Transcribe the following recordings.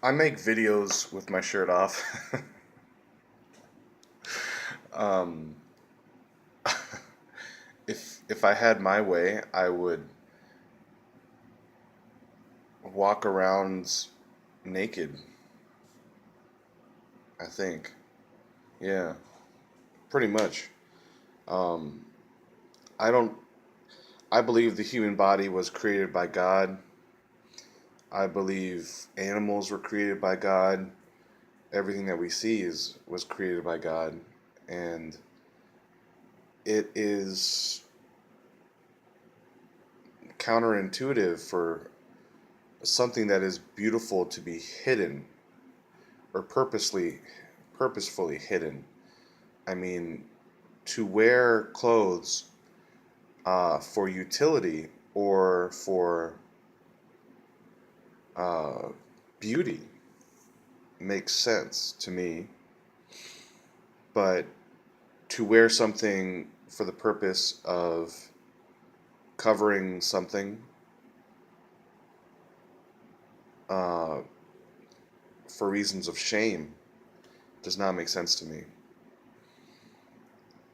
I make videos with my shirt off. um, if I had my way, I would walk around naked. I think, yeah, pretty much. Um, I don't. I believe the human body was created by God. I believe animals were created by God. Everything that we see is was created by God, and it is counterintuitive for something that is beautiful to be hidden or purposefully hidden. I mean, to wear clothes for utility or for uh, beauty makes sense to me, but to wear something for the purpose of covering something uh, for reasons of shame does not make sense to me.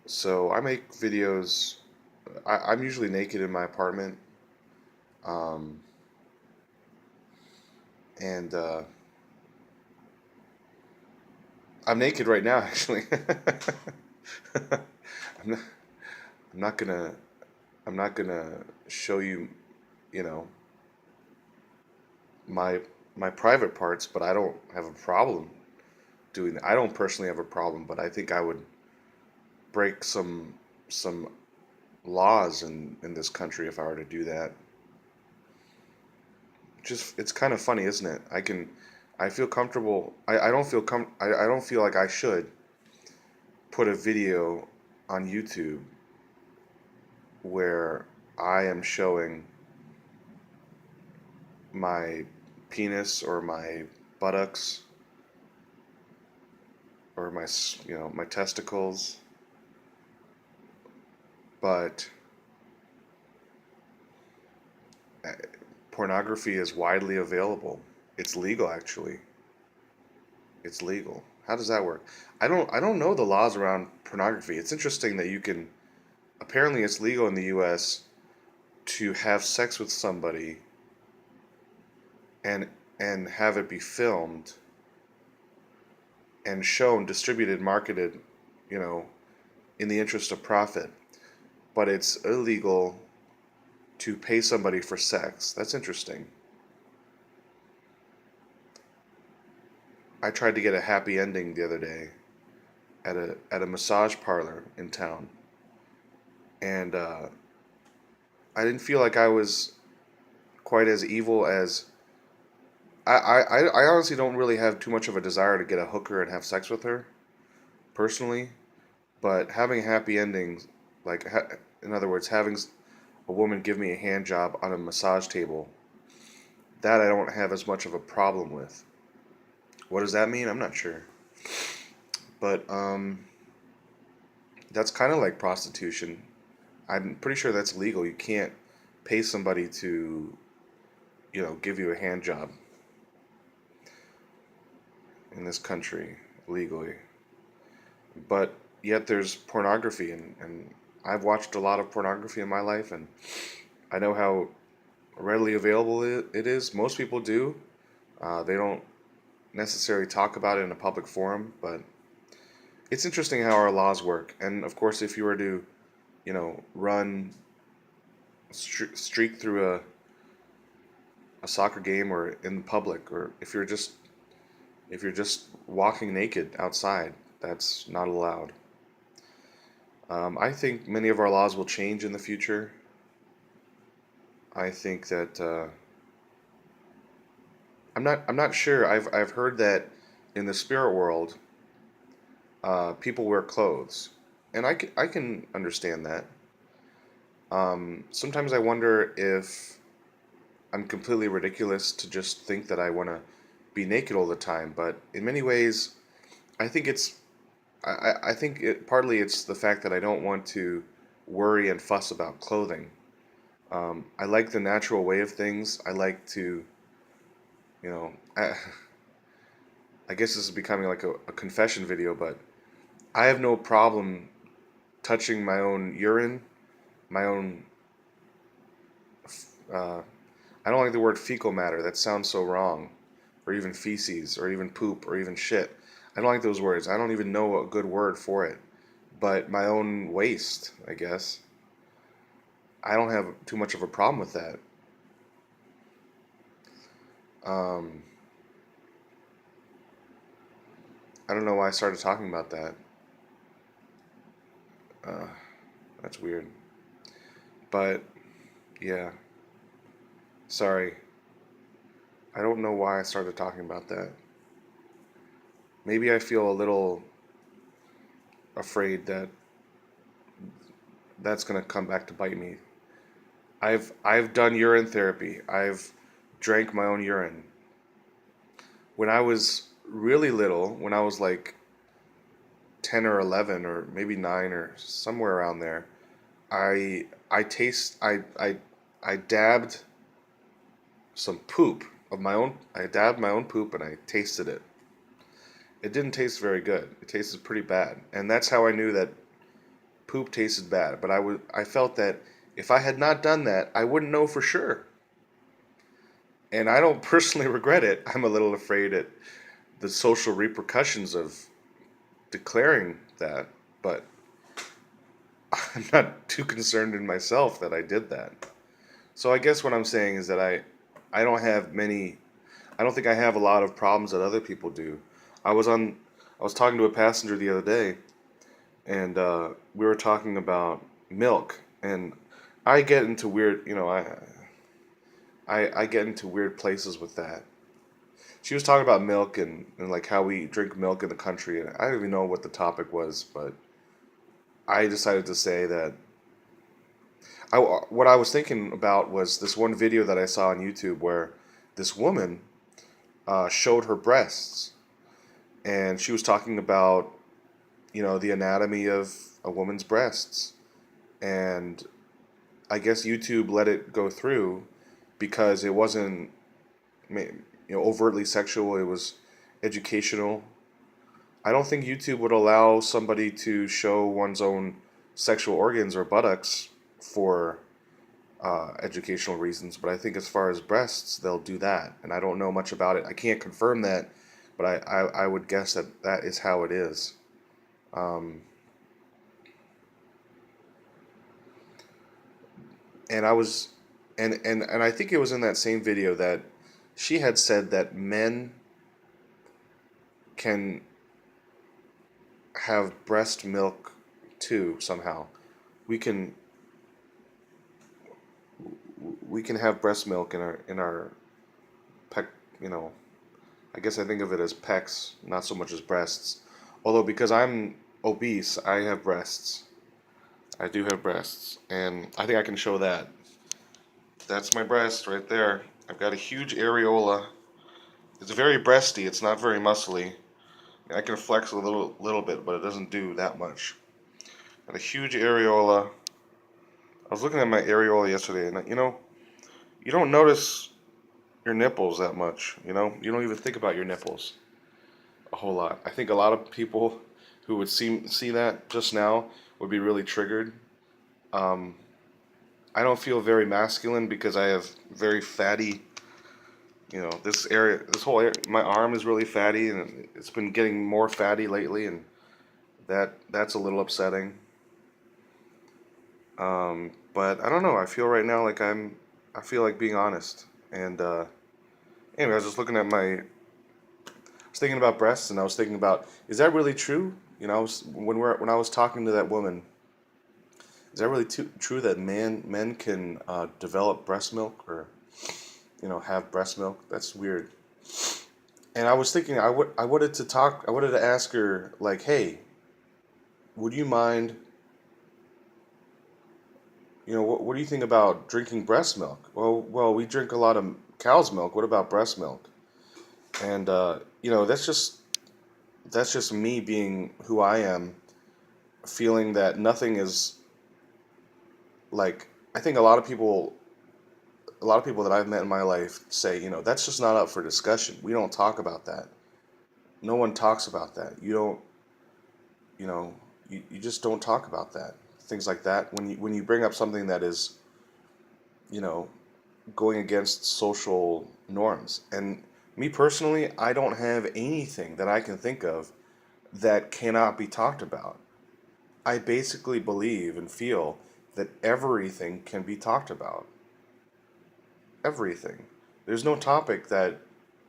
So I make videos. I'm usually naked in my apartment, um, and I'm naked right now. Actually, I'm not. I'm not gonna. I'm not gonna show you. You know my my private parts, but I don't have a problem doing that. I don't personally have a problem, but I think I would break some laws in this country if I were to do that. Just it's kind of funny, isn't it? I feel comfortable. I don't feel like I should put a video on YouTube where I am showing my penis or my buttocks or my testicles, but uh, pornography is widely available. It's legal actually. It's legal. How does that work? I don't know the laws around pornography. It's interesting that you can apparently it's legal in the US to have sex with somebody and and have it be filmed and shown, distributed, marketed, you know, in the interest of profit. But it's illegal to pay somebody for sex. That's interesting. I tried to get a happy ending the other day at a massage parlor in town, and I didn't feel like I was quite as evil as I honestly don't really have too much of a desire to get a hooker and have sex with her personally, but having a happy ending, in other words, having a woman give me a hand job on a massage table, that I don't have as much of a problem with. What does that mean? I'm not sure, but that's kind of like prostitution. I'm pretty sure that's legal. You can't pay somebody to, give you a hand job in this country legally. But yet there's pornography, and I've watched a lot of pornography in my life, and I know how readily available it is. Most people do. They don't necessarily talk about it in a public forum, but it's interesting how our laws work. And of course, if you were to, run streak through a soccer game or in public, or if you're just walking naked outside, that's not allowed. I think many of our laws will change in the future. I think that I'm not sure. I've heard that in the spirit world, people wear clothes, and I can understand that. Sometimes I wonder if I'm completely ridiculous to just think that I want to be naked all the time. But in many ways, I think it's I think partly it's the fact that I don't want to worry and fuss about clothing. I like the natural way of things. I like to, you know, I, I guess this is becoming like a confession video, but I have no problem touching my own urine, my own. Uh, I don't like the word fecal matter. That sounds so wrong. Or even feces, or even poop, or even shit. I don't like those words. I don't even know a good word for it. But my own waste, I guess. I don't have too much of a problem with that. Um, I don't know why I started talking about that. Uh, that's weird. But yeah, sorry. I don't know why I started talking about that. Maybe I feel a little afraid that that's gonna come back to bite me. I've done urine therapy. I've drank my own urine. When I was really little, when I was like 10 or 11 or maybe 9 or somewhere around there, I taste I dabbed some poop of my own. I dabbed my own poop and I tasted it. It didn't taste very good. It tasted pretty bad. And that's how I knew that poop tasted bad. But I felt that if I had not done that, I wouldn't know for sure. And I don't personally regret it. I'm a little afraid at the social repercussions of declaring that, but I'm not too concerned in myself that I did that. So I guess what I'm saying is that I don't have many. I don't think I have a lot of problems that other people do. I was on. I was talking to a passenger the other day, and we were talking about milk, and I get into weird. I get into weird places with that. She was talking about milk and like how we drink milk in the country, and I don't even know what the topic was, but I decided to say that what I was thinking about was this one video that I saw on YouTube where this woman showed her breasts, and she was talking about the anatomy of a woman's breasts, and I guess YouTube let it go through because it wasn't overtly sexual. It was educational. I don't think YouTube would allow somebody to show one's own sexual organs or buttocks for educational reasons, but I think as far as breasts, they'll do that. And I don't know much about it. I can't confirm that, but I would guess that that is how it is. Um, and I was, and I think it was in that same video that she had said that men can have breast milk too somehow. We can we can have breast milk in our pec. You know, I guess I think of it as pecs, not so much as breasts. Although because I'm obese, I have breasts. I do have breasts, and I think I can show that. That's my breast right there. I've got a huge areola. It's very breasty. It's not very muscly. I can flex a little bit, but it doesn't do that much. Got a huge areola. I was looking at my areola yesterday, and you don't notice your nipples that much. You don't even think about your nipples a whole lot. I think a lot of people who would see that just now would be really triggered. Um, I don't feel very masculine because I have very fatty. This area, this whole area, my arm is really fatty, and it's been getting more fatty lately, and that's a little upsetting. But I don't know. I feel right now like I feel like being honest. And anyway, I was just looking at I was thinking about breasts, and I was thinking about, is that really true? When I was talking to that woman, is that really true that men can develop breast milk or have breast milk? That's weird. And I was thinking, I wanted to ask her like, hey, would you mind, what do you think about drinking breast milk? Well, we drink a lot of cow's milk. What about breast milk? And that's just me being who I am, feeling that nothing is like. I think a lot of people that I've met in my life say, that's just not up for discussion. We don't talk about that. No one talks about that. You don't, you know, you just don't talk about that. Things like that. When you bring up something that is, you know, going against social norms. And me personally, I don't have anything that I can think of that cannot be talked about. I basically believe and feel that everything can be talked about. Everything. There's no topic that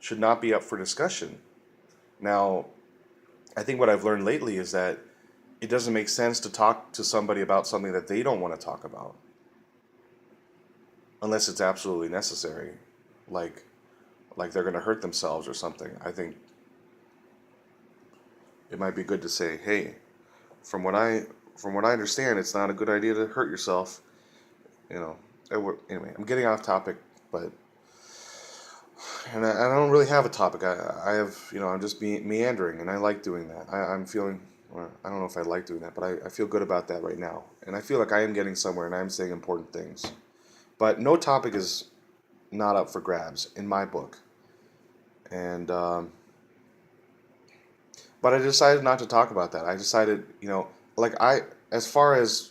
should not be up for discussion. Now, I think what I've learned lately is that it doesn't make sense to talk to somebody about something that they don't want to talk about unless it's absolutely necessary. Like like they're going to hurt themselves or something. I think it might be good to say, "Hey, from what I from what I understand, it's not a good idea to hurt yourself." You know. Anyway, I'm getting off topic, but I don't really have a topic. I have, I'm just meandering, and I like doing that. I'm feeling, well, I don't know if I like doing that, but I feel good about that right now. And I feel like I am getting somewhere and I'm saying important things. But no topic is not up for grabs in my book. And, but I decided not to talk about that. I decided, as far as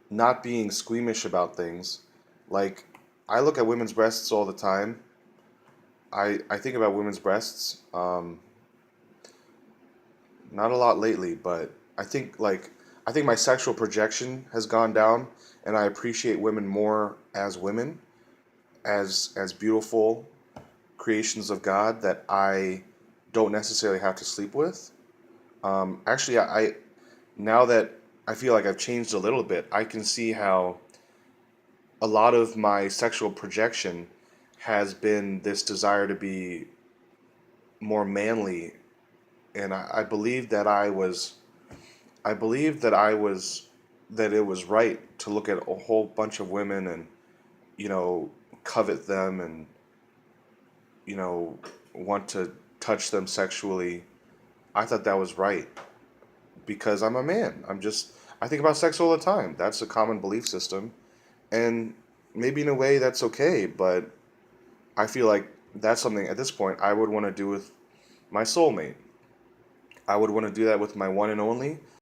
not being squeamish about things, like, I look at women's breasts all the time. I think about women's breasts. Not a lot lately, but I think my sexual projection has gone down, and I appreciate women, as beautiful creations of God that I don't necessarily have to sleep with. Actually, now that I feel like I've changed a little bit, I can see how a lot of my sexual projection has been this desire to be more manly, and I believe that I believe that it was right to look at a whole bunch of women and, you know, covet them and, you know, want to touch them sexually. I thought that was right because I'm a man. I think about sex all the time. That's a common belief system. And maybe in a way that's okay, but I feel like that's something at this point I would want to do with my soulmate. I would want to do that with my one and only.